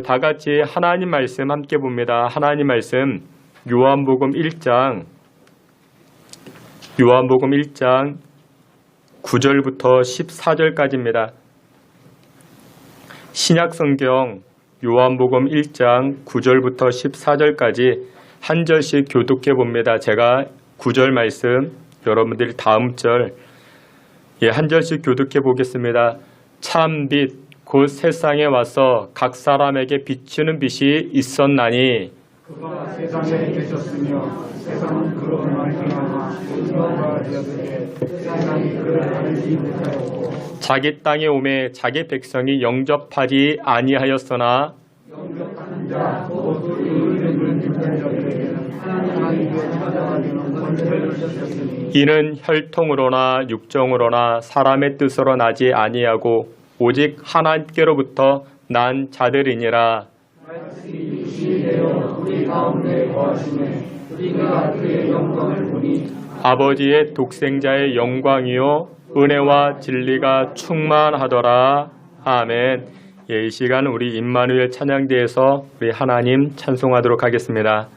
다 같이 하나님 말씀 함께 봅니다. 하나님 말씀 요한복음 1장 9절부터 14절까지입니다. 신약성경 요한복음 1장 9절부터 14절까지 한 절씩 교독해 봅니다. 제가 9절 말씀, 여러분들이 다음 절 한 절씩 교독해 보겠습니다. 참 빛 곧 세상에 와서 각 사람에게 비추는 빛이 있었나니 그가 세상에 계셨으며 세상은 그로 말미암아 은혜가 되었으되 세상이 그를 알지 못하였고 자기 땅에 오매 자기 백성이 영접하지 아니하였으나 영접하는 자 곧 의를 듣는 자들에게는 하나님께 찾아가기는 권세를 주셨으니 이는 혈통으로나 육정으로나 사람의 뜻으로 나지 아니하고 오직 하나님께로부터 난 자들이니라. 말씀이 육신이 되어 우리 가운데 거하시네 우리가 그의 영광을 보니 아버지의 독생자의 영광이요 은혜와 진리가 충만하더라. 아멘. 이 시간 우리 임마누엘 찬양대에서 우리 하나님 찬송하도록 하겠습니다.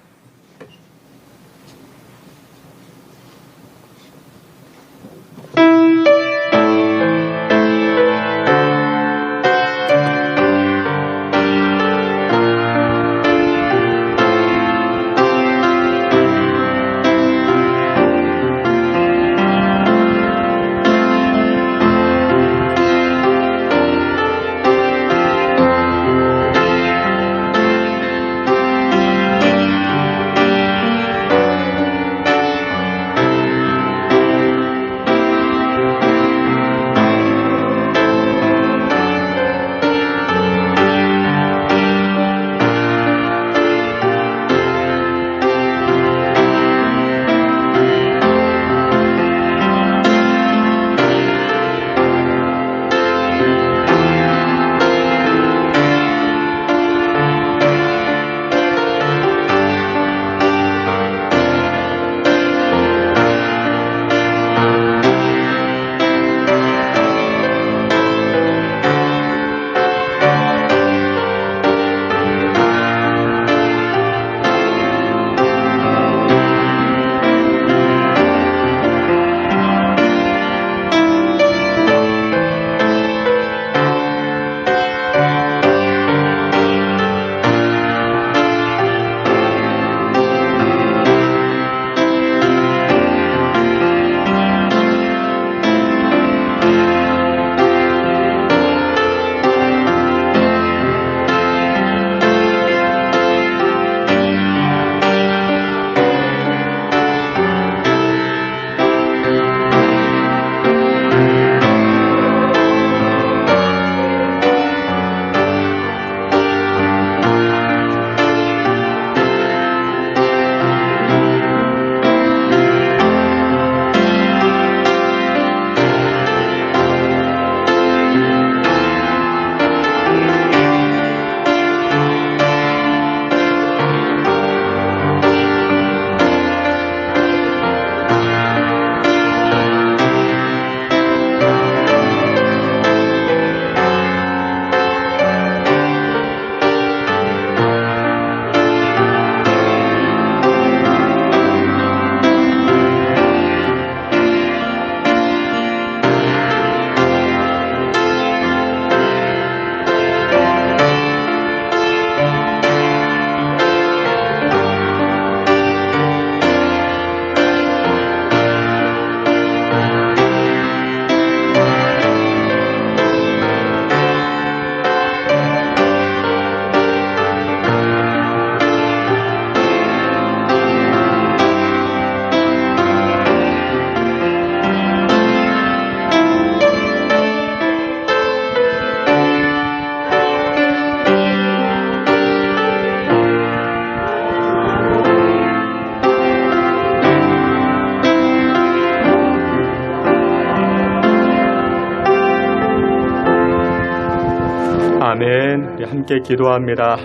아멘. 우리 함께 기도합니다.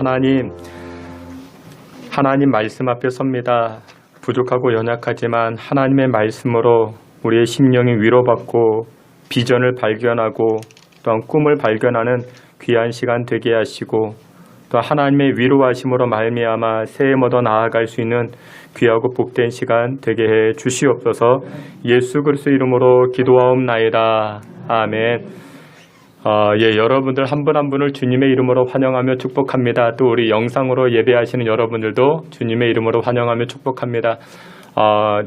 하나님 말씀 앞에 섭니다. 부족하고 연약하지만 하나님의 말씀으로 우리의 심령이 위로받고 비전을 발견하고 또한 꿈을 발견하는 귀한 시간 되게 하시고 또 하나님의 위로하심으로 말미암아 새해emo 더 나아갈 수 있는 귀하고 복된 시간 되게 해 주시옵소서. 예수 그리스도 이름으로 기도하옵나이다. 아멘. 여러분들 한 분 한 분을 주님의 이름으로 환영하며 축복합니다. 또 우리 영상으로 예배하시는 여러분들도 주님의 이름으로 환영하며 축복합니다.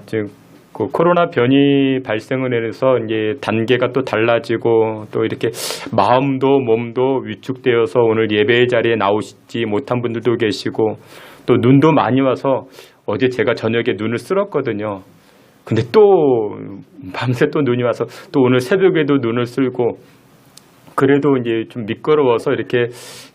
지금 코로나 변이 발생을 해서 이제 단계가 또 달라지고 또 이렇게 마음도 몸도 위축되어서 오늘 예배의 자리에 나오시지 못한 분들도 계시고 또 눈도 많이 와서 어제 제가 저녁에 눈을 쓸었거든요. 근데 또 밤새 또 눈이 와서 또 오늘 새벽에도 눈을 쓸고 그래도 이제 좀 미끄러워서 이렇게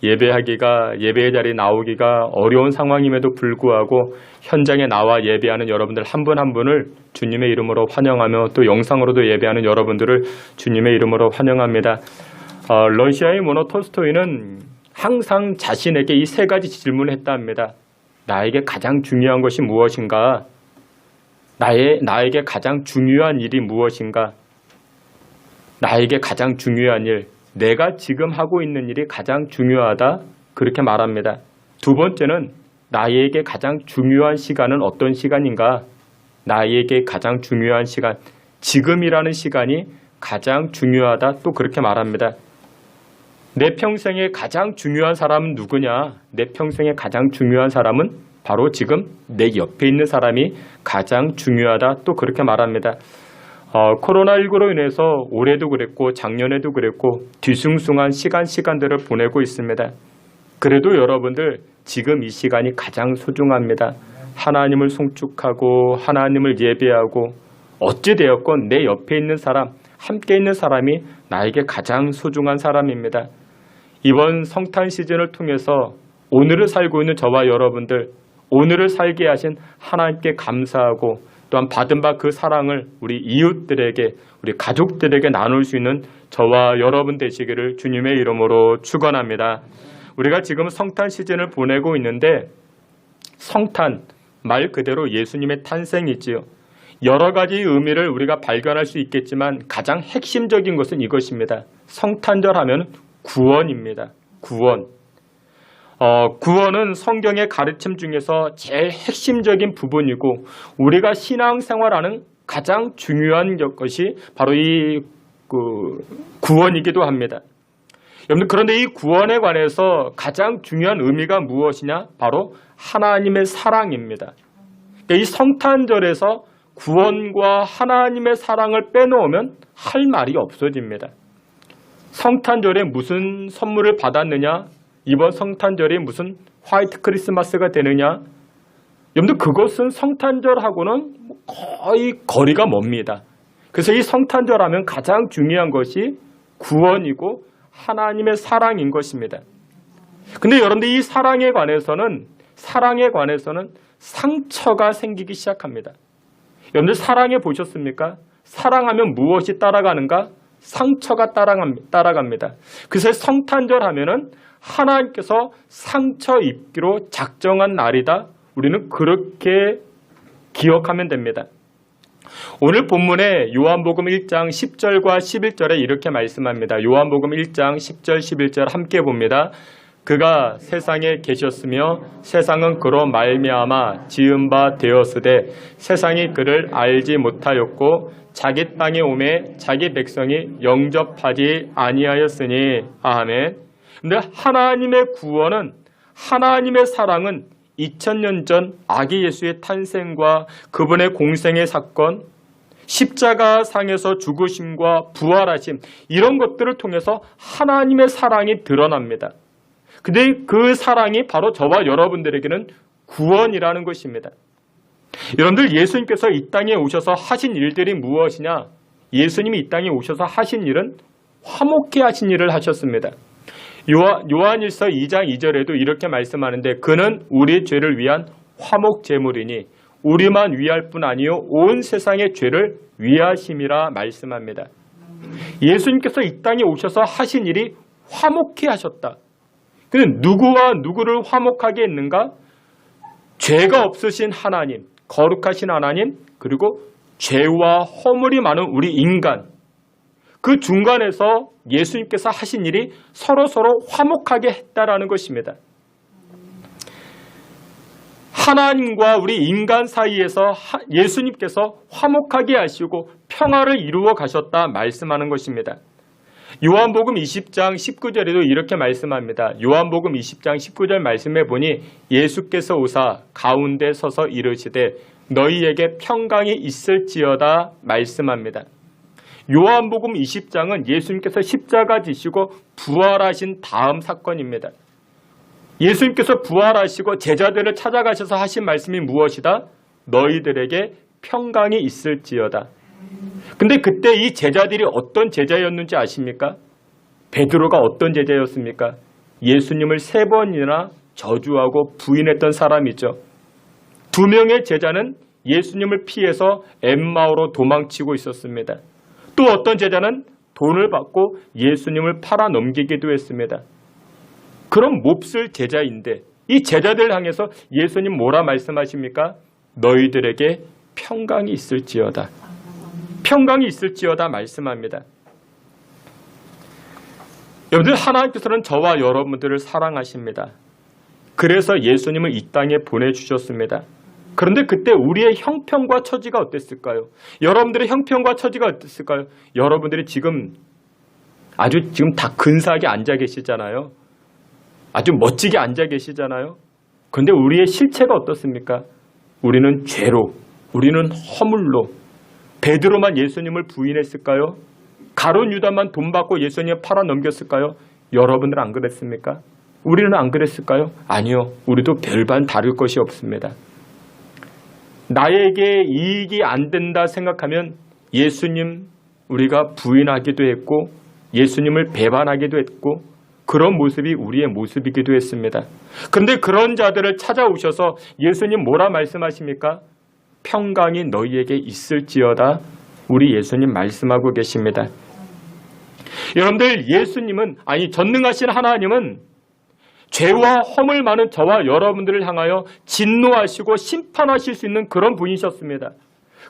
예배의 자리에 나오기가 어려운 상황임에도 불구하고 현장에 나와 예배하는 여러분들 한 분 한 분을 주님의 이름으로 환영하며 또 영상으로도 예배하는 여러분들을 주님의 이름으로 환영합니다. 러시아의 모노 톨스토이는 항상 자신에게 이 세 가지 질문을 했다 합니다. 나에게 가장 중요한 것이 무엇인가? 나에게 가장 중요한 일이 무엇인가? 나에게 가장 중요한 일, 내가 지금 하고 있는 일이 가장 중요하다. 그렇게 말합니다. 두 번째는 나에게 가장 중요한 시간은 어떤 시간인가? 나에게 가장 중요한 시간, 지금이라는 시간이 가장 중요하다. 또 그렇게 말합니다. 내 평생에 가장 중요한 사람은 누구냐? 내 평생에 가장 중요한 사람은 바로 지금 내 옆에 있는 사람이 가장 중요하다. 또 그렇게 말합니다. 코로나19로 인해서 올해도 그랬고 작년에도 그랬고 뒤숭숭한 시간들을 보내고 있습니다. 그래도 여러분들 지금 이 시간이 가장 소중합니다. 하나님을 송축하고 하나님을 예배하고 어찌되었건 내 옆에 있는 사람, 함께 있는 사람이 나에게 가장 소중한 사람입니다. 이번 성탄 시즌을 통해서 오늘을 살고 있는 저와 여러분들, 오늘을 살게 하신 하나님께 감사하고 또한 받은 바 그 사랑을 우리 이웃들에게, 우리 가족들에게 나눌 수 있는 저와 여러분 되시기를 주님의 이름으로 축원합니다. 우리가 지금 성탄 시즌을 보내고 있는데 성탄, 말 그대로 예수님의 탄생이지요. 여러 가지 의미를 우리가 발견할 수 있겠지만 가장 핵심적인 것은 이것입니다. 성탄절 하면 구원입니다. 구원. 구원은 성경의 가르침 중에서 제일 핵심적인 부분이고 우리가 신앙생활하는 가장 중요한 것이 바로 이 구원이기도 합니다. 여러분, 그런데 이 구원에 관해서 가장 중요한 의미가 무엇이냐? 바로 하나님의 사랑입니다. 그러니까 이 성탄절에서 구원과 하나님의 사랑을 빼놓으면 할 말이 없어집니다. 성탄절에 무슨 선물을 받았느냐? 이번 성탄절이 무슨 화이트 크리스마스가 되느냐? 여러분들 그것은 성탄절하고는 거의 거리가 멉니다. 그래서 이 성탄절 하면 가장 중요한 것이 구원이고 하나님의 사랑인 것입니다. 근데 여러분들 이 사랑에 관해서는 상처가 생기기 시작합니다. 여러분들 사랑해 보셨습니까? 사랑하면 무엇이 따라가는가? 상처가 따라갑니다. 그래서 성탄절 하면은 하나님께서 상처 입기로 작정한 날이다. 우리는 그렇게 기억하면 됩니다. 오늘 본문에 요한복음 1장 10절과 11절에 이렇게 말씀합니다. 요한복음 1장 10절 11절 함께 봅니다. 그가 세상에 계셨으며 세상은 그로 말미암아 지은 바 되었으되 세상이 그를 알지 못하였고 자기 땅에 오매 자기 백성이 영접하지 아니하였으니. 아멘. 근데 하나님의 구원은, 하나님의 사랑은 2000년 전 아기 예수의 탄생과 그분의 공생의 사건, 십자가상에서 죽으심과 부활하심, 이런 것들을 통해서 하나님의 사랑이 드러납니다. 근데 그 사랑이 바로 저와 여러분들에게는 구원이라는 것입니다. 여러분들, 예수님께서 이 땅에 오셔서 하신 일들이 무엇이냐? 예수님이 이 땅에 오셔서 하신 일은 화목케 하신 일을 하셨습니다. 요한일서 2장 2절에도 이렇게 말씀하는데 그는 우리의 죄를 위한 화목제물이니 우리만 위할 뿐 아니요 온 세상의 죄를 위하심이라 말씀합니다. 예수님께서 이 땅에 오셔서 하신 일이 화목케 하셨다. 그는 누구와 누구를 화목하게 했는가? 죄가 없으신 하나님, 거룩하신 하나님, 그리고 죄와 허물이 많은 우리 인간, 그 중간에서 예수님께서 하신 일이 서로 화목하게 했다라는 것입니다. 하나님과 우리 인간 사이에서 예수님께서 화목하게 하시고 평화를 이루어 가셨다 말씀하는 것입니다. 요한복음 20장 19절에도 이렇게 말씀합니다. 요한복음 20장 19절 말씀해 보니 예수께서 오사 가운데 서서 이르시되 너희에게 평강이 있을지어다 말씀합니다. 요한복음 20장은 예수님께서 십자가 지시고 부활하신 다음 사건입니다. 예수님께서 부활하시고 제자들을 찾아가셔서 하신 말씀이 무엇이다? 너희들에게 평강이 있을지어다. 근데 그때 이 제자들이 어떤 제자였는지 아십니까? 베드로가 어떤 제자였습니까? 예수님을 3번이나 저주하고 부인했던 사람이죠. 2명의 제자는 예수님을 피해서 엠마오로 도망치고 있었습니다. 또 어떤 제자는 돈을 받고 예수님을 팔아 넘기기도 했습니다. 그런 몹쓸 제자인데 이 제자들 향해서 예수님 뭐라 말씀하십니까? 너희들에게 평강이 있을지어다. 평강이 있을지어다 말씀합니다. 여러분들, 하나님께서는 저와 여러분들을 사랑하십니다. 그래서 예수님을 이 땅에 보내주셨습니다. 그런데 그때 우리의 형편과 처지가 어땠을까요? 여러분들의 형편과 처지가 어땠을까요? 여러분들이 지금 다 근사하게 앉아 계시잖아요. 아주 멋지게 앉아 계시잖아요. 그런데 우리의 실체가 어떻습니까? 우리는 죄로, 우리는 허물로. 베드로만 예수님을 부인했을까요? 가룟 유다만 돈 받고 예수님을 팔아 넘겼을까요? 여러분들은 안 그랬습니까? 우리는 안 그랬을까요? 아니요. 우리도 별반 다를 것이 없습니다. 나에게 이익이 안 된다 생각하면 예수님 우리가 부인하기도 했고 예수님을 배반하기도 했고 그런 모습이 우리의 모습이기도 했습니다. 그런데 그런 자들을 찾아오셔서 예수님 뭐라 말씀하십니까? 평강이 너희에게 있을지어다. 우리 예수님 말씀하고 계십니다. 여러분들, 전능하신 하나님은 죄와 허물 많은 저와 여러분들을 향하여 진노하시고 심판하실 수 있는 그런 분이셨습니다.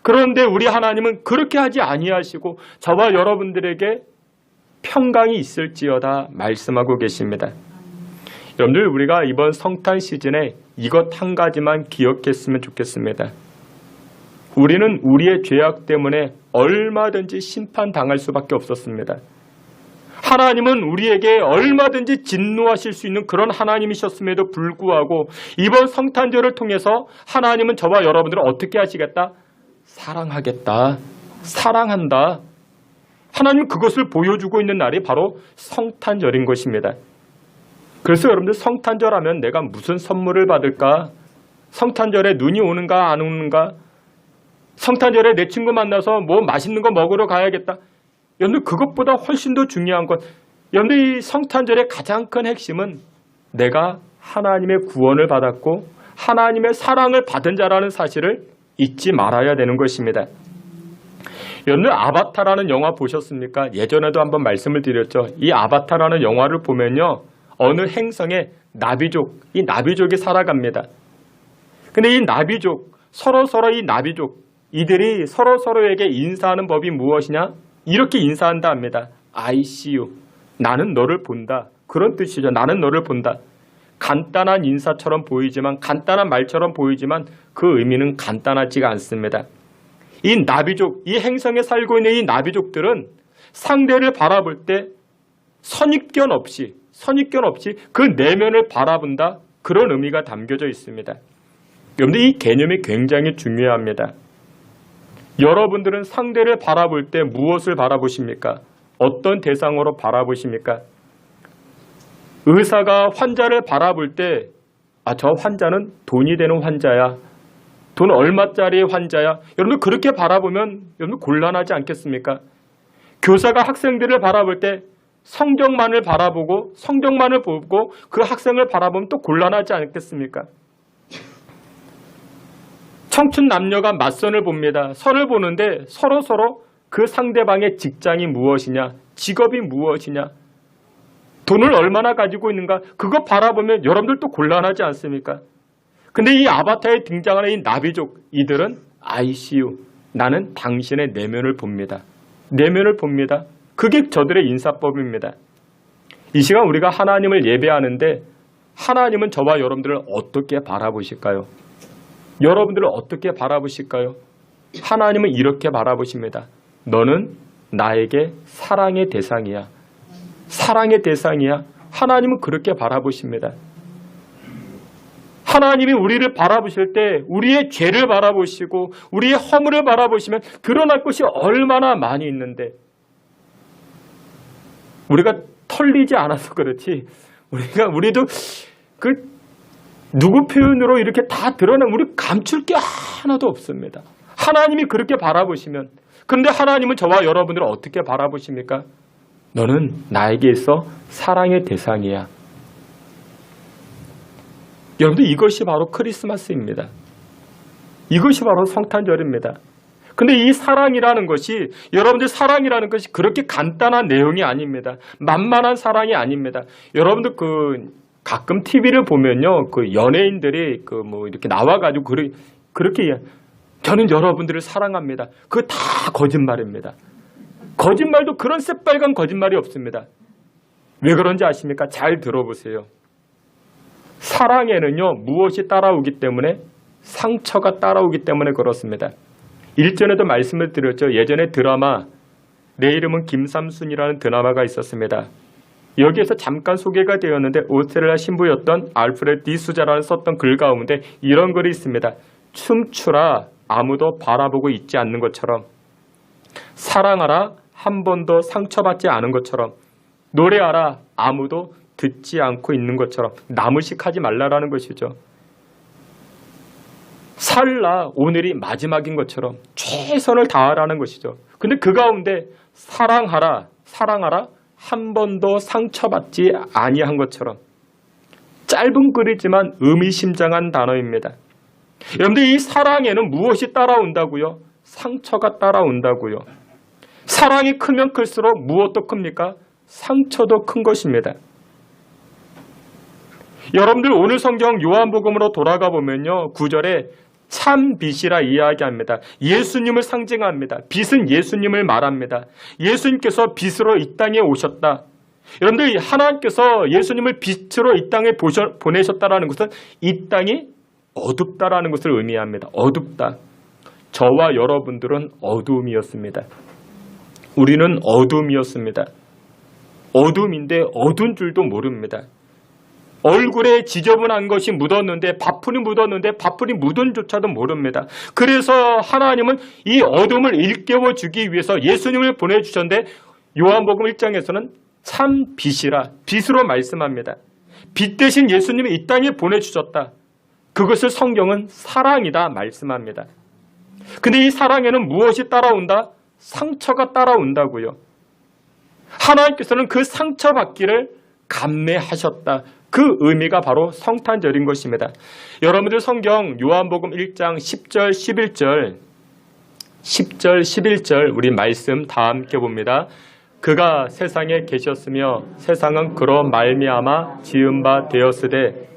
그런데 우리 하나님은 그렇게 하지 아니하시고 저와 여러분들에게 평강이 있을지어다 말씀하고 계십니다. 여러분들, 우리가 이번 성탄 시즌에 이것 한 가지만 기억했으면 좋겠습니다. 우리는 우리의 죄악 때문에 얼마든지 심판당할 수밖에 없었습니다. 하나님은 우리에게 얼마든지 진노하실 수 있는 그런 하나님이셨음에도 불구하고 이번 성탄절을 통해서 하나님은 저와 여러분들을 어떻게 하시겠다? 사랑하겠다. 사랑한다. 하나님 그것을 보여주고 있는 날이 바로 성탄절인 것입니다. 그래서 여러분들, 성탄절 하면 내가 무슨 선물을 받을까? 성탄절에 눈이 오는가 안 오는가? 성탄절에 내 친구 만나서 뭐 맛있는 거 먹으러 가야겠다. 여러분들, 그것보다 훨씬 더 중요한 것, 여러분들, 이 성탄절의 가장 큰 핵심은 내가 하나님의 구원을 받았고 하나님의 사랑을 받은 자라는 사실을 잊지 말아야 되는 것입니다. 여러분들, 아바타라는 영화 보셨습니까? 예전에도 한번 말씀을 드렸죠. 이 아바타라는 영화를 보면요, 어느 행성에 이 나비족이 살아갑니다. 근데 이 나비족, 이 나비족, 이들이 서로에게 인사하는 법이 무엇이냐? 이렇게 인사한다 합니다. I see you. 나는 너를 본다. 그런 뜻이죠. 나는 너를 본다. 간단한 인사처럼 보이지만, 간단한 말처럼 보이지만 그 의미는 간단하지가 않습니다. 이 나비족, 이 행성에 살고 있는 이 나비족들은 상대를 바라볼 때 선입견 없이 그 내면을 바라본다. 그런 의미가 담겨져 있습니다. 여러분들, 이 개념이 굉장히 중요합니다. 여러분들은 상대를 바라볼 때 무엇을 바라보십니까? 어떤 대상으로 바라보십니까? 의사가 환자를 바라볼 때 저 환자는 돈이 되는 환자야. 돈 얼마짜리 환자야. 여러분들, 그렇게 바라보면 여러분 곤란하지 않겠습니까? 교사가 학생들을 바라볼 때 성적만을 보고 그 학생을 바라보면 또 곤란하지 않겠습니까? 청춘 남녀가 맞선을 봅니다. 선을 보는데 서로 그 상대방의 직장이 무엇이냐, 직업이 무엇이냐, 돈을 얼마나 가지고 있는가, 그거 바라보면 여러분들도 곤란하지 않습니까? 근데 이 아바타에 등장하는 이 나비족, 이들은 I see you. 나는 당신의 내면을 봅니다. 내면을 봅니다. 그게 저들의 인사법입니다. 이 시간 우리가 하나님을 예배하는데 하나님은 저와 여러분들을 어떻게 바라보실까요? 여러분들을 어떻게 바라보실까요? 하나님은 이렇게 바라보십니다. 너는 나에게 사랑의 대상이야. 사랑의 대상이야. 하나님은 그렇게 바라보십니다. 하나님이 우리를 바라보실 때 우리의 죄를 바라보시고 우리의 허물을 바라보시면 드러날 것이 얼마나 많이 있는데 우리가 털리지 않아서 그렇지 우리도 그 누구 표현으로 이렇게 다 드러나면 우리 감출 게 하나도 없습니다. 하나님이 그렇게 바라보시면 그런데 하나님은 저와 여러분들을 어떻게 바라보십니까? 너는 나에게 있어 사랑의 대상이야. 여러분들 이것이 바로 크리스마스입니다. 이것이 바로 성탄절입니다. 근데 이 사랑이라는 것이 여러분들 사랑이라는 것이 그렇게 간단한 내용이 아닙니다. 만만한 사랑이 아닙니다. 여러분들 가끔 TV를 보면요, 연예인들이 이렇게 나와가지고 그렇게 저는 여러분들을 사랑합니다. 그거 다 거짓말입니다. 거짓말도 그런 새빨간 거짓말이 없습니다. 왜 그런지 아십니까? 잘 들어보세요. 사랑에는요, 무엇이 따라오기 때문에 상처가 따라오기 때문에 그렇습니다. 일전에도 말씀을 드렸죠. 예전에 드라마 내 이름은 김삼순이라는 드라마가 있었습니다. 여기에서 잠깐 소개가 되었는데 오스트레일리아 신부였던 알프레드 디수자라는 썼던 글 가운데 이런 글이 있습니다. 춤추라 아무도 바라보고 있지 않는 것처럼, 사랑하라 한 번도 상처받지 않은 것처럼, 노래하라 아무도 듣지 않고 있는 것처럼, 나무식하지 말라라는 것이죠. 살라 오늘이 마지막인 것처럼 최선을 다하라는 것이죠. 근데 그 가운데 사랑하라 한 번도 상처받지 아니한 것처럼, 짧은 글이지만 의미심장한 단어입니다. 여러분들 이 사랑에는 무엇이 따라온다고요? 상처가 따라온다고요. 사랑이 크면 클수록 무엇도 큽니까? 상처도 큰 것입니다. 여러분들 오늘 성경 요한복음으로 돌아가 보면요, 9절에 참 빛이라 이야기합니다. 예수님을 상징합니다. 빛은 예수님을 말합니다. 예수님께서 빛으로 이 땅에 오셨다. 여러분들 하나님께서 예수님을 빛으로 이 땅에 보내셨다라는 것은 이 땅이 어둡다라는 것을 의미합니다. 어둡다. 저와 여러분들은 어두움이었습니다. 우리는 어둠이었습니다. 어둠인데 어두운 줄도 모릅니다. 얼굴에 지저분한 것이 묻었는데 밥풀이 묻었는데 밥풀이 묻은 조차도 모릅니다. 그래서 하나님은 이 어둠을 일깨워 주기 위해서 예수님을 보내주셨는데 요한복음 1장에서는 참 빛이라 빛으로 말씀합니다. 빛 대신 예수님이 이 땅에 보내주셨다. 그것을 성경은 사랑이다 말씀합니다. 근데 이 사랑에는 무엇이 따라온다? 상처가 따라온다고요. 하나님께서는 그 상처받기를 감내하셨다. 그 의미가 바로 성탄절인 것입니다. 여러분들 성경 요한복음 1장 10절 11절 우리 말씀 다 함께 봅니다. 그가 세상에 계셨으며 세상은 그로 말미암아 지은 바 되었으되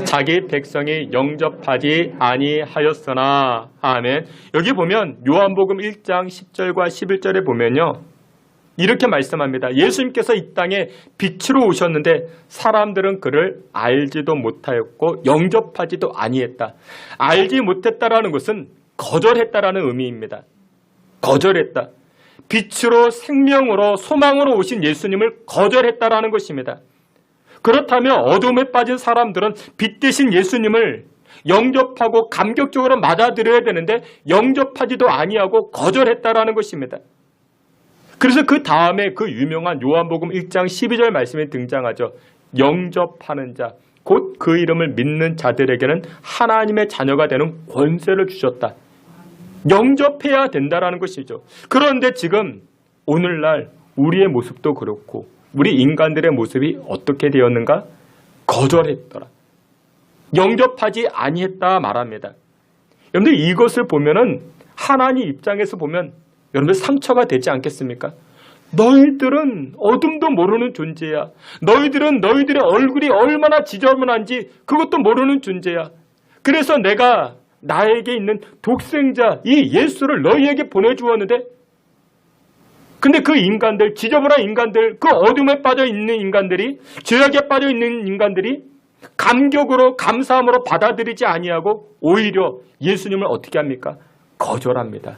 자기 백성이 영접하지 아니하였으나. 아멘. 여기 보면 요한복음 1장 10절과 11절에 보면요, 이렇게 말씀합니다. 예수님께서 이 땅에 빛으로 오셨는데 사람들은 그를 알지도 못하였고 영접하지도 아니했다. 알지 못했다라는 것은 거절했다라는 의미입니다. 거절했다. 빛으로 생명으로 소망으로 오신 예수님을 거절했다라는 것입니다. 그렇다면 어둠에 빠진 사람들은 빛 대신 예수님을 영접하고 감격적으로 맞아들여야 되는데 영접하지도 아니하고 거절했다라는 것입니다. 그래서 그 다음에 그 유명한 요한복음 1장 12절 말씀이 등장하죠. 영접하는 자, 곧 그 이름을 믿는 자들에게는 하나님의 자녀가 되는 권세를 주셨다. 영접해야 된다라는 것이죠. 그런데 지금 오늘날 우리의 모습도 그렇고 우리 인간들의 모습이 어떻게 되었는가? 거절했더라. 영접하지 아니했다 말합니다. 여러분들 이것을 보면은 하나님 입장에서 보면 여러분들 상처가 되지 않겠습니까? 너희들은 어둠도 모르는 존재야. 너희들은 너희들의 얼굴이 얼마나 지저분한지 그것도 모르는 존재야. 그래서 내가 나에게 있는 독생자 이 예수를 너희에게 보내주었는데, 근데 그 인간들, 지저분한 인간들, 그 어둠에 빠져 있는 인간들이, 죄악에 빠져 있는 인간들이 감격으로 감사함으로 받아들이지 아니하고 오히려 예수님을 어떻게 합니까? 거절합니다.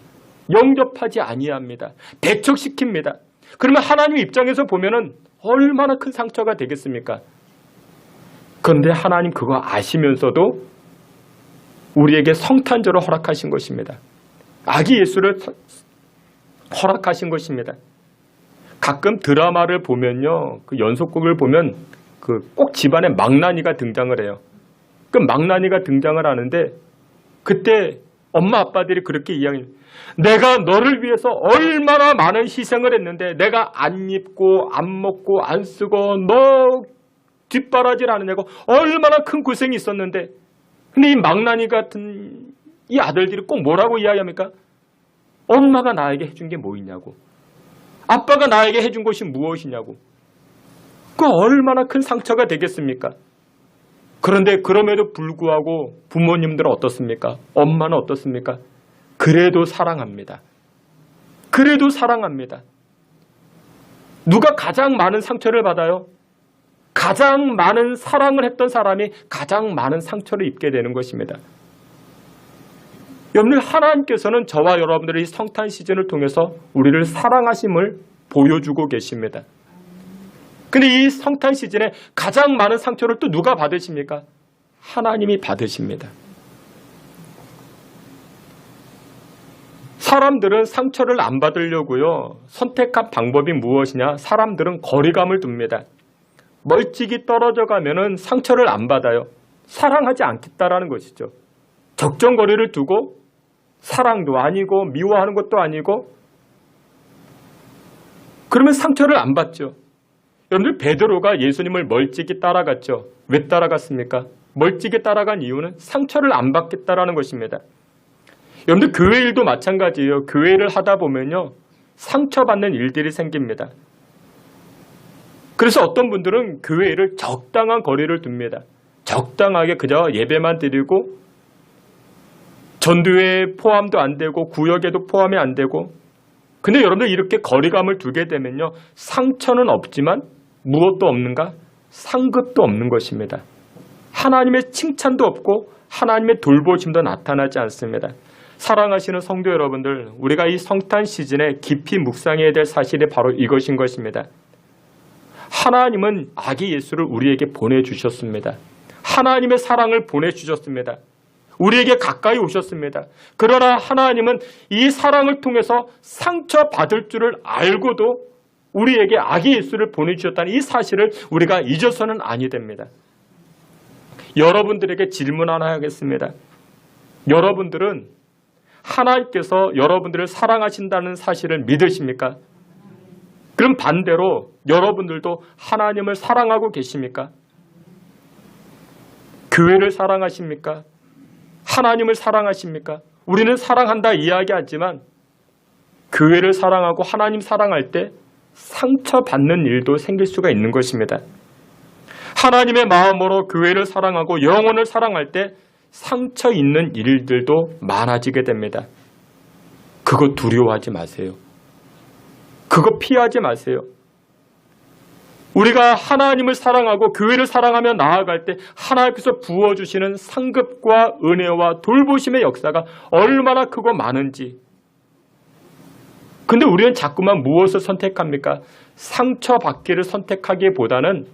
영접하지 아니합니다. 배척시킵니다. 그러면 하나님 입장에서 보면은 얼마나 큰 상처가 되겠습니까? 그런데 하나님 그거 아시면서도 우리에게 성탄절을 허락하신 것입니다. 아기 예수를 허락하신 것입니다. 가끔 드라마를 보면요, 그 연속극을 보면 꼭 집안에 망나니가 등장을 해요. 그 망나니가 등장을 하는데 그때 엄마 아빠들이 그렇게 이야기해요. 내가 너를 위해서 얼마나 많은 희생을 했는데 내가 안 입고 안 먹고 안 쓰고 너 뒷바라지를 하느냐고 얼마나 큰 고생이 있었는데, 근데 이 망나니 같은 이 아들들이 꼭 뭐라고 이야기합니까? 엄마가 나에게 해준 게 뭐 있냐고, 아빠가 나에게 해준 것이 무엇이냐고. 그 얼마나 큰 상처가 되겠습니까? 그런데 그럼에도 불구하고 부모님들은 어떻습니까? 엄마는 어떻습니까? 그래도 사랑합니다. 그래도 사랑합니다. 누가 가장 많은 상처를 받아요? 가장 많은 사랑을 했던 사람이 가장 많은 상처를 입게 되는 것입니다. 여러분들, 하나님께서는 저와 여러분들의 이 성탄 시즌을 통해서 우리를 사랑하심을 보여주고 계십니다. 근데 이 성탄 시즌에 가장 많은 상처를 또 누가 받으십니까? 하나님이 받으십니다. 사람들은 상처를 안 받으려고요, 선택한 방법이 무엇이냐? 사람들은 거리감을 둡니다. 멀찍이 떨어져 가면은 상처를 안 받아요. 사랑하지 않겠다라는 것이죠. 적정거리를 두고 사랑도 아니고 미워하는 것도 아니고 그러면 상처를 안 받죠. 여러분들, 베드로가 예수님을 멀찍이 따라갔죠. 왜 따라갔습니까? 멀찍이 따라간 이유는 상처를 안 받겠다라는 것입니다. 여러분들, 교회 일도 마찬가지예요. 교회 일을 하다 보면요, 상처받는 일들이 생깁니다. 그래서 어떤 분들은 교회 일을 적당한 거리를 둡니다. 적당하게 그저 예배만 드리고 전도회 포함도 안 되고 구역에도 포함이 안 되고. 근데 여러분들, 이렇게 거리감을 두게 되면요, 상처는 없지만 무엇도 없는가? 상급도 없는 것입니다. 하나님의 칭찬도 없고 하나님의 돌보심도 나타나지 않습니다. 사랑하시는 성도 여러분들, 우리가 이 성탄 시즌에 깊이 묵상해야 될 사실이 바로 이것인 것입니다. 하나님은 아기 예수를 우리에게 보내주셨습니다. 하나님의 사랑을 보내주셨습니다. 우리에게 가까이 오셨습니다. 그러나 하나님은 이 사랑을 통해서 상처받을 줄을 알고도 우리에게 아기 예수를 보내주셨다는 이 사실을 우리가 잊어서는 아니 됩니다. 여러분들에게 질문 하나 하겠습니다. 여러분들은 하나님께서 여러분들을 사랑하신다는 사실을 믿으십니까? 그럼 반대로 여러분들도 하나님을 사랑하고 계십니까? 교회를 사랑하십니까? 하나님을 사랑하십니까? 우리는 사랑한다 이야기하지만 교회를 사랑하고 하나님 사랑할 때 상처받는 일도 생길 수가 있는 것입니다. 하나님의 마음으로 교회를 사랑하고 영혼을 사랑할 때 상처 있는 일들도 많아지게 됩니다. 그거 두려워하지 마세요. 그거 피하지 마세요. 우리가 하나님을 사랑하고 교회를 사랑하며 나아갈 때 하나님께서 부어주시는 상급과 은혜와 돌보심의 역사가 얼마나 크고 많은지. 근데 우리는 자꾸만 무엇을 선택합니까? 상처받기를 선택하기보다는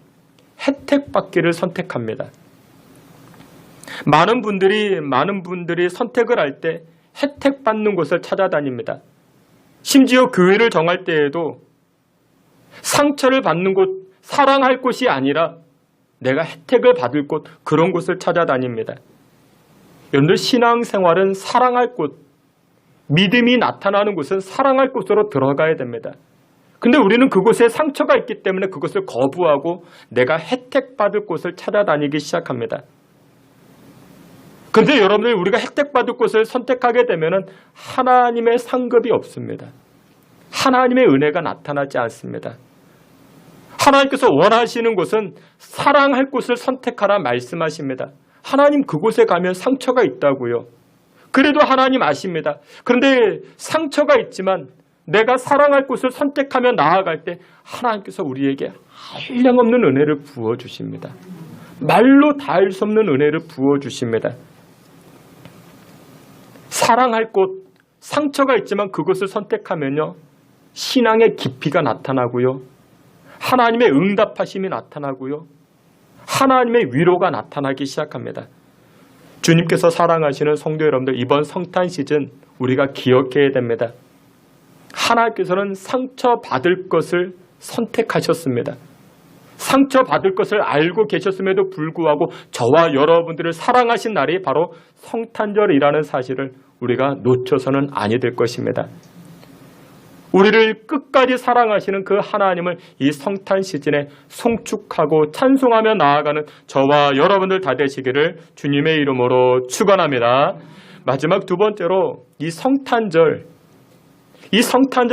혜택받기를 선택합니다. 많은 분들이 선택을 할 때 혜택받는 곳을 찾아다닙니다. 심지어 교회를 정할 때에도 상처를 받는 곳, 사랑할 곳이 아니라 내가 혜택을 받을 곳, 그런 곳을 찾아다닙니다. 여러분들, 신앙생활은 사랑할 곳, 믿음이 나타나는 곳은 사랑할 곳으로 들어가야 됩니다. 근데 우리는 그곳에 상처가 있기 때문에 그것을 거부하고 내가 혜택받을 곳을 찾아다니기 시작합니다. 그런데 여러분들, 우리가 혜택받을 곳을 선택하게 되면 하나님의 상급이 없습니다. 하나님의 은혜가 나타나지 않습니다. 하나님께서 원하시는 곳은 사랑할 곳을 선택하라 말씀하십니다. 하나님, 그곳에 가면 상처가 있다고요. 그래도 하나님 아십니다. 그런데 상처가 있지만 내가 사랑할 곳을 선택하며 나아갈 때 하나님께서 우리에게 한량없는 은혜를 부어주십니다. 말로 닿을 수 없는 은혜를 부어주십니다. 사랑할 곳, 상처가 있지만 그것을 선택하면요, 신앙의 깊이가 나타나고요, 하나님의 응답하심이 나타나고요, 하나님의 위로가 나타나기 시작합니다. 주님께서 사랑하시는 성도 여러분들, 이번 성탄 시즌 우리가 기억해야 됩니다. 하나님께서는 상처받을 것을 선택하셨습니다. 상처받을 것을 알고 계셨음에도 불구하고 저와 여러분들을 사랑하신 날이 바로 성탄절이라는 사실을 우리가 놓쳐서는 아니 될 것입니다. 우리를 끝까지 사랑하시는 그 하나님을 이 성탄 시즌에 송축하고 찬송하며 나아가는 저와 여러분들 다 되시기를 주님의 이름으로 축원합니다. 마지막 두 번째로 이 성탄절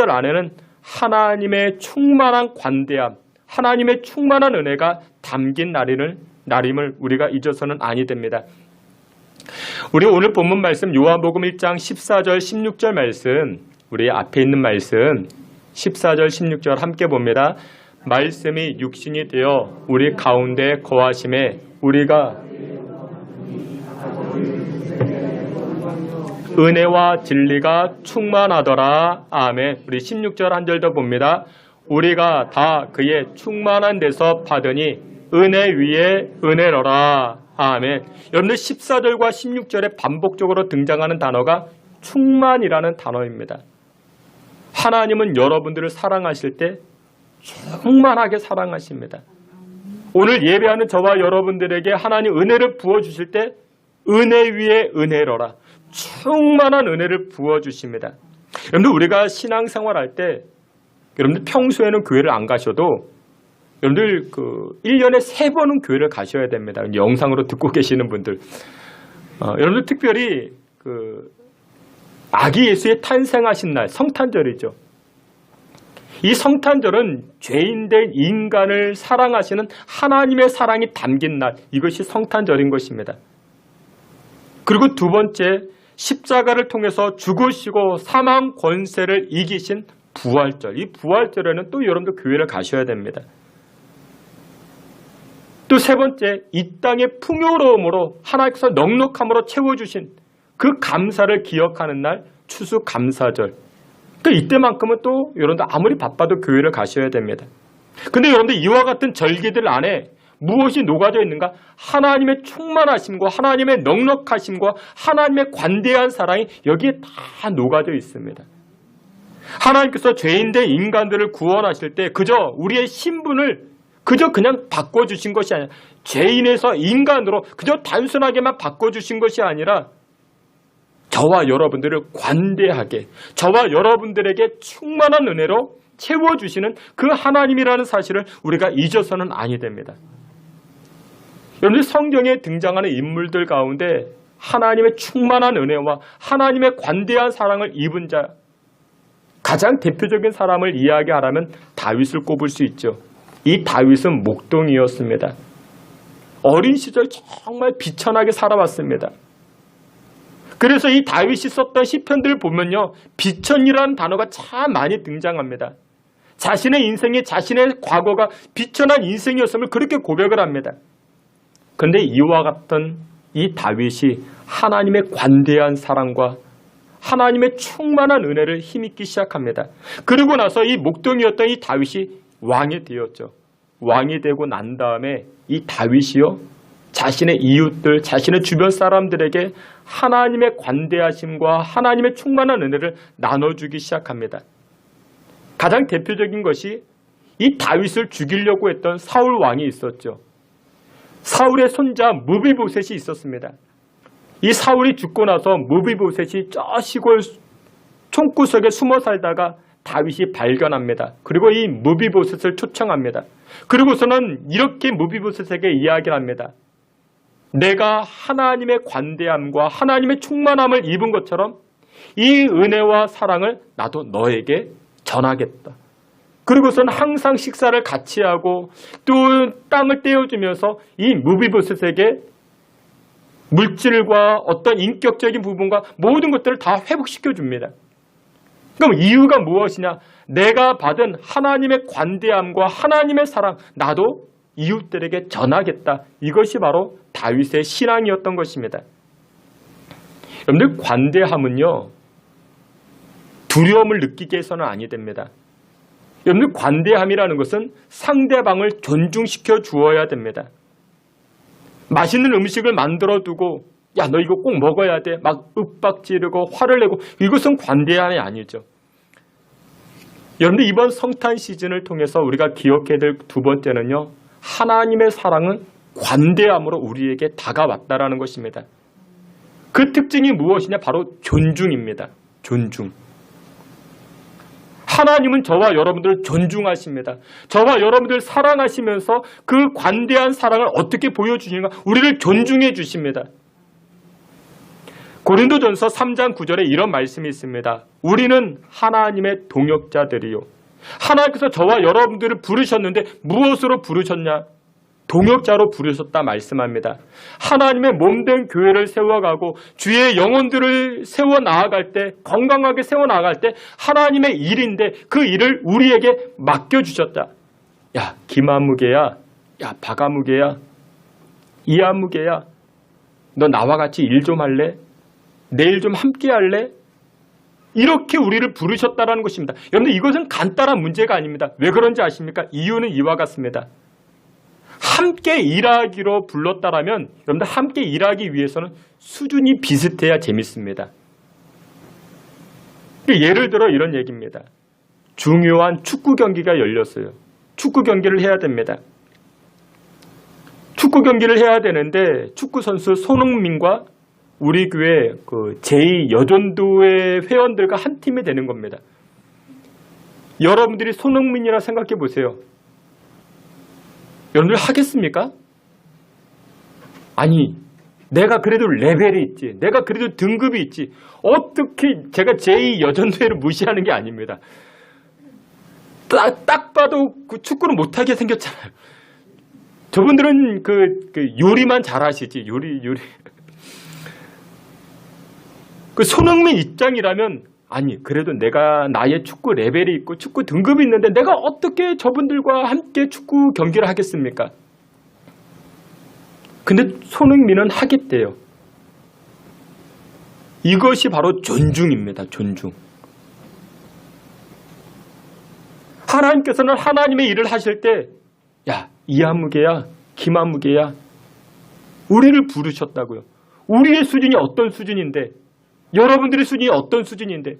안에는 하나님의 충만한 관대함, 하나님의 충만한 은혜가 담긴 날임을 우리가 잊어서는 아니 됩니다. 우리 오늘 본문 말씀 요한복음 1장 14절 16절 말씀, 우리 앞에 있는 말씀 14절 16절 함께 봅니다. 말씀이 육신이 되어 우리 가운데 거하심에 우리가 은혜와 진리가 충만하더라. 아멘. 우리 16절 한 절 더 봅니다. 우리가 다 그의 충만한 데서 받으니 은혜 위에 은혜로라. 아멘. 여러분들 14절과 16절에 반복적으로 등장하는 단어가 충만이라는 단어입니다. 하나님은 여러분들을 사랑하실 때 충만하게 사랑하십니다. 오늘 예배하는 저와 여러분들에게 하나님 은혜를 부어주실 때 은혜 위에 은혜로라. 충만한 은혜를 부어주십니다. 여러분들 우리가 신앙생활할 때 여러분들 평소에는 교회를 안 가셔도 여러분들 1년에 3번은 교회를 가셔야 됩니다. 영상으로 듣고 계시는 분들. 여러분들 특별히 아기 예수의 탄생하신 날, 성탄절이죠. 이 성탄절은 죄인된 인간을 사랑하시는 하나님의 사랑이 담긴 날, 이것이 성탄절인 것입니다. 그리고 두 번째, 십자가를 통해서 죽으시고 사망 권세를 이기신 부활절. 이 부활절에는 또 여러분들 교회를 가셔야 됩니다. 또 세 번째, 이 땅의 풍요로움으로 하나님께서 넉넉함으로 채워주신 그 감사를 기억하는 날, 추수감사절. 또 이때만큼은 또 여러분들 아무리 바빠도 교회를 가셔야 됩니다. 근데 여러분들 이와 같은 절기들 안에 무엇이 녹아져 있는가? 하나님의 충만하심과 하나님의 넉넉하심과 하나님의 관대한 사랑이 여기에 다 녹아져 있습니다. 하나님께서 죄인된 인간들을 구원하실 때 그저 우리의 신분을 그냥 바꿔주신 것이 아니라 죄인에서 인간으로 그저 단순하게만 바꿔주신 것이 아니라 저와 여러분들을 관대하게, 저와 여러분들에게 충만한 은혜로 채워주시는 그 하나님이라는 사실을 우리가 잊어서는 아니 됩니다. 여러분들 성경에 등장하는 인물들 가운데 하나님의 충만한 은혜와 하나님의 관대한 사랑을 입은 자, 가장 대표적인 사람을 이야기하라면 다윗을 꼽을 수 있죠. 이 다윗은 목동이었습니다. 어린 시절 정말 비천하게 살아왔습니다. 그래서 이 다윗이 썼던 시편들을 보면요, 비천이라는 단어가 참 많이 등장합니다. 자신의 인생이, 자신의 과거가 비천한 인생이었음을 그렇게 고백을 합니다. 그런데 이와 같은 이 다윗이 하나님의 관대한 사랑과 하나님의 충만한 은혜를 힘입기 시작합니다. 그리고 나서 이 목동이었던 이 다윗이 왕이 되었죠. 왕이 되고 난 다음에 이 다윗이요, 자신의 이웃들, 자신의 주변 사람들에게 하나님의 관대하심과 하나님의 충만한 은혜를 나눠주기 시작합니다. 가장 대표적인 것이 이 다윗을 죽이려고 했던 사울 왕이 있었죠. 사울의 손자 무비보셋이 있었습니다. 이 사울이 죽고 나서 무비보셋이 저 시골 총구석에 숨어 살다가 다윗이 발견합니다. 그리고 이 무비보셋을 초청합니다. 그리고서는 이렇게 무비보셋에게 이야기를 합니다. 내가 하나님의 관대함과 하나님의 충만함을 입은 것처럼 이 은혜와 사랑을 나도 너에게 전하겠다. 그리고서는 항상 식사를 같이 하고 또 땅을 떼어주면서 이 무비보셋에게 물질과 어떤 인격적인 부분과 모든 것들을 다 회복시켜 줍니다. 그럼 이유가 무엇이냐? 내가 받은 하나님의 관대함과 하나님의 사랑, 나도 이웃들에게 전하겠다. 이것이 바로 다윗의 신앙이었던 것입니다. 여러분들, 관대함은요, 두려움을 느끼게 해서는 아니 됩니다. 여러분들, 관대함이라는 것은 상대방을 존중시켜 주어야 됩니다. 맛있는 음식을 만들어 두고 야, 너 이거 꼭 먹어야 돼. 막 윽박지르고 화를 내고, 이것은 관대함이 아니죠. 여러분들, 이번 성탄 시즌을 통해서 우리가 기억해야 될 두 번째는요, 하나님의 사랑은 관대함으로 우리에게 다가왔다라는 것입니다. 그 특징이 무엇이냐? 바로 존중입니다. 존중. 하나님은 저와 여러분들을 존중하십니다. 저와 여러분들을 사랑하시면서 그 관대한 사랑을 어떻게 보여주시는가? 우리를 존중해 주십니다. 고린도전서 3장 9절에 이런 말씀이 있습니다. 우리는 하나님의 동역자들이요. 하나님께서 저와 여러분들을 부르셨는데 무엇으로 부르셨냐? 동역자로 부르셨다 말씀합니다. 하나님의 몸된 교회를 세워가고 주의 영혼들을 세워나아갈 때, 건강하게 세워나아갈 때 하나님의 일인데 그 일을 우리에게 맡겨주셨다. 야, 김아무개야, 야, 박아무개야, 이아무개야, 너 나와 같이 일 좀 할래? 내일 좀 함께 할래? 이렇게 우리를 부르셨다는 것입니다. 여러분들, 이것은 간단한 문제가 아닙니다. 왜 그런지 아십니까? 이유는 이와 같습니다. 함께 일하기로 불렀다라면 여러분들, 함께 일하기 위해서는 수준이 비슷해야 재밌습니다. 예를 들어 이런 얘기입니다. 중요한 축구 경기가 열렸어요. 축구 경기를 해야 됩니다. 축구 경기를 해야 되는데 축구 선수 손흥민과 우리 교회 그 제2여전도회 회원들과 한 팀이 되는 겁니다. 여러분들이 손흥민이라 생각해 보세요. 여러분들 하겠습니까? 아니, 내가 그래도 레벨이 있지. 내가 그래도 등급이 있지. 어떻게 제가 제2여전도회를 무시하는 게 아닙니다. 딱 봐도 그 축구를 못하게 생겼잖아요. 저분들은 그 요리만 잘하시지. 요리. 그 손흥민 입장이라면, 아니, 그래도 내가 나의 축구 레벨이 있고 축구 등급이 있는데 내가 어떻게 저분들과 함께 축구 경기를 하겠습니까? 근데 손흥민은 하겠대요. 이것이 바로 존중입니다. 존중. 하나님께서는 하나님의 일을 하실 때, 야, 이아무개야, 김아무개야, 우리를 부르셨다고요. 우리의 수준이 어떤 수준인데, 여러분들의 수준이 어떤 수준인데,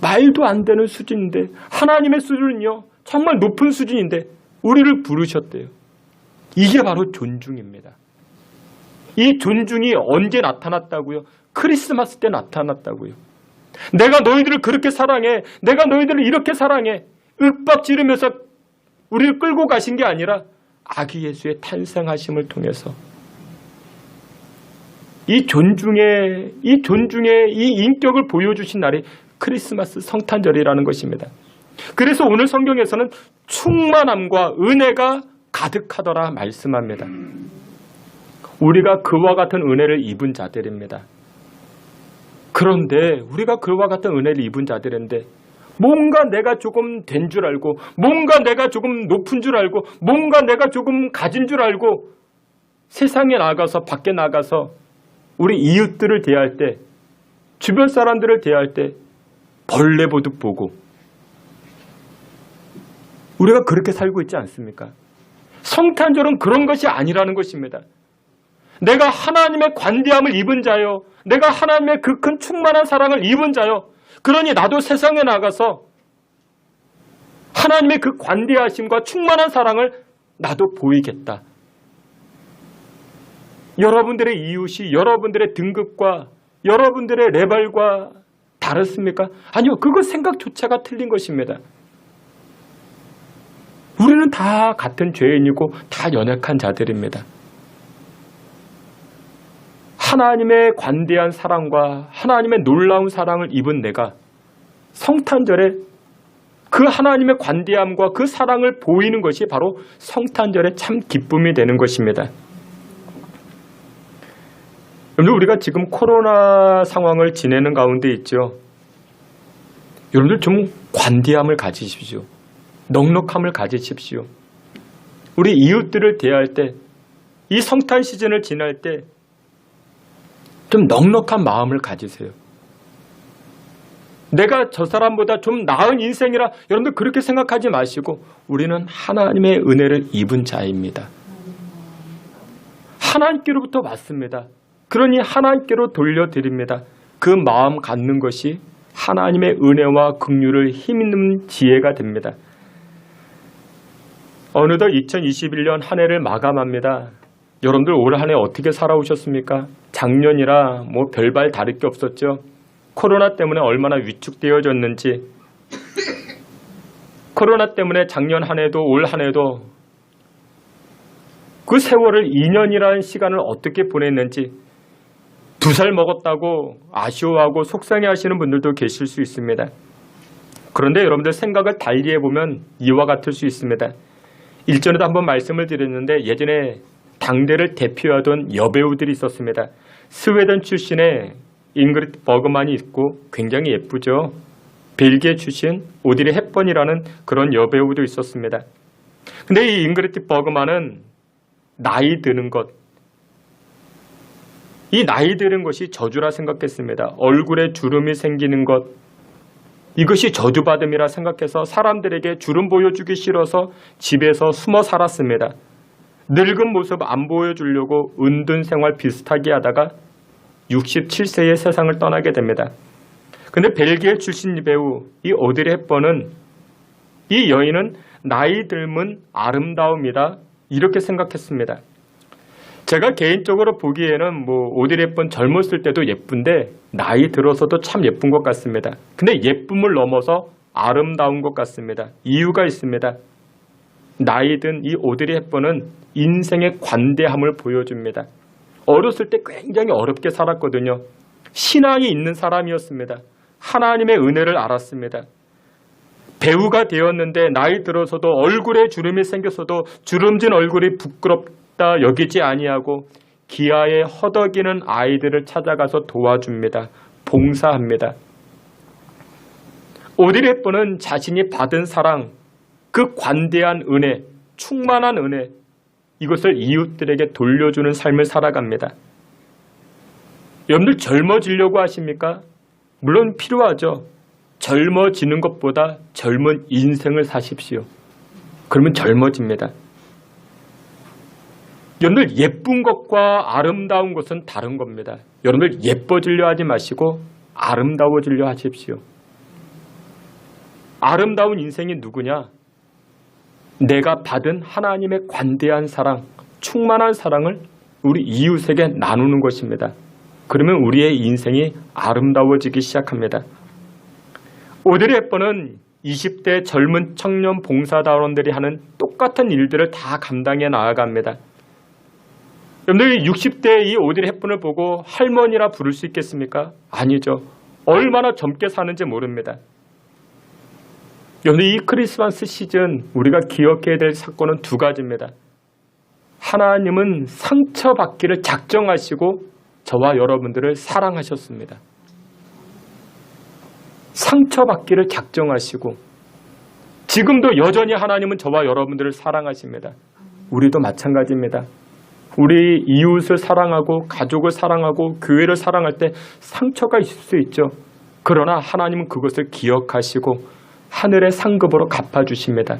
말도 안 되는 수준인데, 하나님의 수준은요 정말 높은 수준인데 우리를 부르셨대요. 이게 바로 존중입니다. 이 존중이 언제 나타났다고요? 크리스마스 때 나타났다고요. 내가 너희들을 그렇게 사랑해, 내가 너희들을 이렇게 사랑해, 윽박 지르면서 우리를 끌고 가신 게 아니라 아기 예수의 탄생하심을 통해서 이 존중의 이 인격을 보여주신 날이 크리스마스 성탄절이라는 것입니다. 그래서 오늘 성경에서는 충만함과 은혜가 가득하더라 말씀합니다. 우리가 그와 같은 은혜를 입은 자들입니다. 그런데 우리가 그와 같은 은혜를 입은 자들인데 뭔가 내가 조금 된 줄 알고, 뭔가 내가 조금 높은 줄 알고, 뭔가 내가 조금 가진 줄 알고 세상에 나가서, 밖에 나가서 우리 이웃들을 대할 때, 주변 사람들을 대할 때 벌레 보듯 보고, 우리가 그렇게 살고 있지 않습니까? 성탄절은 그런 것이 아니라는 것입니다. 내가 하나님의 관대함을 입은 자요, 내가 하나님의 그 큰 충만한 사랑을 입은 자요, 그러니 나도 세상에 나가서 하나님의 그 관대하심과 충만한 사랑을 나도 보이겠다. 여러분들의 이웃이 여러분들의 등급과 여러분들의 레벨과 다르습니까? 아니요, 그거 생각조차가 틀린 것입니다. 우리는 다 같은 죄인이고 다 연약한 자들입니다. 하나님의 관대한 사랑과 하나님의 놀라운 사랑을 입은 내가 성탄절에 그 하나님의 관대함과 그 사랑을 보이는 것이 바로 성탄절의 참 기쁨이 되는 것입니다. 여러분들, 우리가 지금 코로나 상황을 지내는 가운데 있죠. 여러분들 좀 관대함을 가지십시오. 넉넉함을 가지십시오. 우리 이웃들을 대할 때, 이 성탄 시즌을 지날 때 좀 넉넉한 마음을 가지세요. 내가 저 사람보다 좀 나은 인생이라 여러분들 그렇게 생각하지 마시고 우리는 하나님의 은혜를 입은 자입니다. 하나님께로부터 왔습니다. 그러니 하나님께로 돌려드립니다. 그 마음 갖는 것이 하나님의 은혜와 긍휼을 힘있는 지혜가 됩니다. 어느덧 2021년 한 해를 마감합니다. 여러분들 올 한 해 어떻게 살아오셨습니까? 작년이라 뭐 별발 다를 게 없었죠. 코로나 때문에 얼마나 위축되어졌는지, 코로나 때문에 작년 한 해도 올 한 해도 그 세월을 2년이라는 시간을 어떻게 보냈는지 2살 먹었다고 아쉬워하고 속상해하시는 분들도 계실 수 있습니다. 그런데 여러분들 생각을 달리 해보면 이와 같을 수 있습니다. 일전에도 한번 말씀을 드렸는데 예전에 당대를 대표하던 여배우들이 있었습니다. 스웨덴 출신의 잉그리드 버그만이 있고 굉장히 예쁘죠. 벨기에 출신 오드리 헵번이라는 그런 여배우도 있었습니다. 근데 이 잉그리드 버그만은 나이 드는 것, 이 나이 드는 것이 저주라 생각했습니다. 얼굴에 주름이 생기는 것, 이것이 저주받음이라 생각해서 사람들에게 주름 보여주기 싫어서 집에서 숨어 살았습니다. 늙은 모습 안 보여주려고 은둔 생활 비슷하게 하다가 67세의 세상을 떠나게 됩니다. 근데 벨기에 출신 배우 이 오드리 헵번은 이 여인은 나이 들면 아름다움이다 이렇게 생각했습니다. 제가 개인적으로 보기에는 뭐 오드리 헵번 젊었을 때도 예쁜데 나이 들어서도 참 예쁜 것 같습니다. 근데 예쁨을 넘어서 아름다운 것 같습니다. 이유가 있습니다. 나이 든 이 오드리 헵번은 인생의 관대함을 보여줍니다. 어렸을 때 굉장히 어렵게 살았거든요. 신앙이 있는 사람이었습니다. 하나님의 은혜를 알았습니다. 배우가 되었는데 나이 들어서도 얼굴에 주름이 생겼어도 주름진 얼굴이 부끄럽다 여기지 아니하고 기아에 허덕이는 아이들을 찾아가서 도와줍니다. 봉사합니다. 오드리 헵번은 자신이 받은 사랑, 그 관대한 은혜, 충만한 은혜, 이것을 이웃들에게 돌려주는 삶을 살아갑니다. 여러분들 젊어지려고 하십니까? 물론 필요하죠. 젊어지는 것보다 젊은 인생을 사십시오. 그러면 젊어집니다. 여러분들 예쁜 것과 아름다운 것은 다른 겁니다. 여러분들 예뻐지려 하지 마시고 아름다워지려 하십시오. 아름다운 인생이 누구냐? 내가 받은 하나님의 관대한 사랑, 충만한 사랑을 우리 이웃에게 나누는 것입니다. 그러면 우리의 인생이 아름다워지기 시작합니다. 오드리 헵번은 20대 젊은 청년 봉사단원들이 하는 똑같은 일들을 다 감당해 나아갑니다. 여러분들 60대 이 오드리 헵번을 보고 할머니라 부를 수 있겠습니까? 아니죠. 얼마나 젊게 사는지 모릅니다. 여러분들 이 크리스마스 시즌 우리가 기억해야 될 사건은 두 가지입니다. 하나님은 상처받기를 작정하시고 저와 여러분들을 사랑하셨습니다. 상처받기를 작정하시고 지금도 여전히 하나님은 저와 여러분들을 사랑하십니다. 우리도 마찬가지입니다. 우리 이웃을 사랑하고 가족을 사랑하고 교회를 사랑할 때 상처가 있을 수 있죠. 그러나 하나님은 그것을 기억하시고 하늘의 상급으로 갚아주십니다.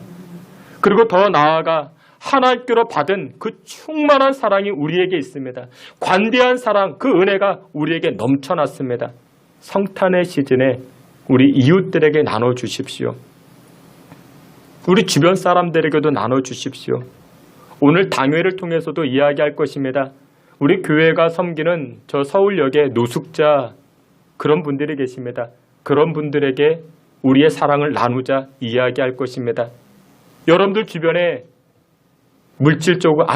그리고 더 나아가 하나님께로 받은 그 충만한 사랑이 우리에게 있습니다. 관대한 사랑, 그 은혜가 우리에게 넘쳐났습니다. 성탄의 시즌에 우리 이웃들에게 나눠주십시오. 우리 주변 사람들에게도 나눠주십시오. 오늘 당회를 통해서도 이야기할 것입니다. 우리 교회가 섬기는 저 서울역의 노숙자 그런 분들이 계십니다. 그런 분들에게 우리의 사랑을 나누자 이야기할 것입니다. 여러분들 주변에 물질적으로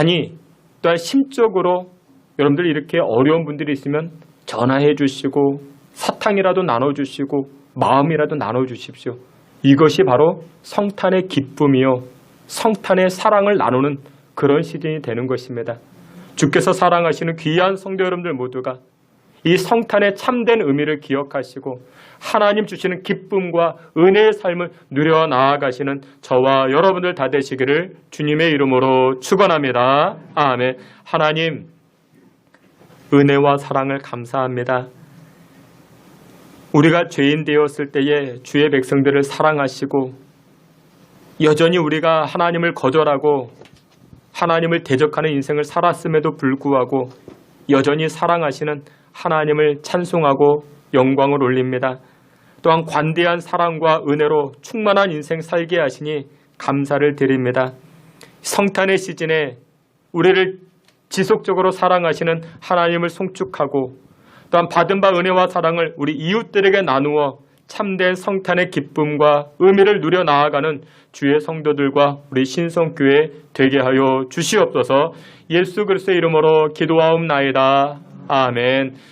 또한 심적으로 여러분들 이렇게 어려운 분들이 있으면 전화해 주시고 사탕이라도 나눠주시고 마음이라도 나눠주십시오. 이것이 바로 성탄의 기쁨이요 성탄의 사랑을 나누는 그런 시즌이 되는 것입니다. 주께서 사랑하시는 귀한 성도 여러분들 모두가 이 성탄의 참된 의미를 기억하시고 하나님 주시는 기쁨과 은혜의 삶을 누려 나아가시는 저와 여러분들 다 되시기를 주님의 이름으로 축원합니다. 아멘. 하나님, 은혜와 사랑을 감사합니다. 우리가 죄인 되었을 때에 주의 백성들을 사랑하시고 여전히 우리가 하나님을 거절하고 하나님을 대적하는 인생을 살았음에도 불구하고 여전히 사랑하시는 하나님을 찬송하고 영광을 올립니다. 또한 관대한 사랑과 은혜로 충만한 인생 살게 하시니 감사를 드립니다. 성탄의 시즌에 우리를 지속적으로 사랑하시는 하나님을 송축하고 또한 받은 바 은혜와 사랑을 우리 이웃들에게 나누어 참된 성탄의 기쁨과 의미를 누려 나아가는 주의 성도들과 우리 신성교회 되게 하여 주시옵소서. 예수 그리스도의 이름으로 기도하옵나이다. 아멘.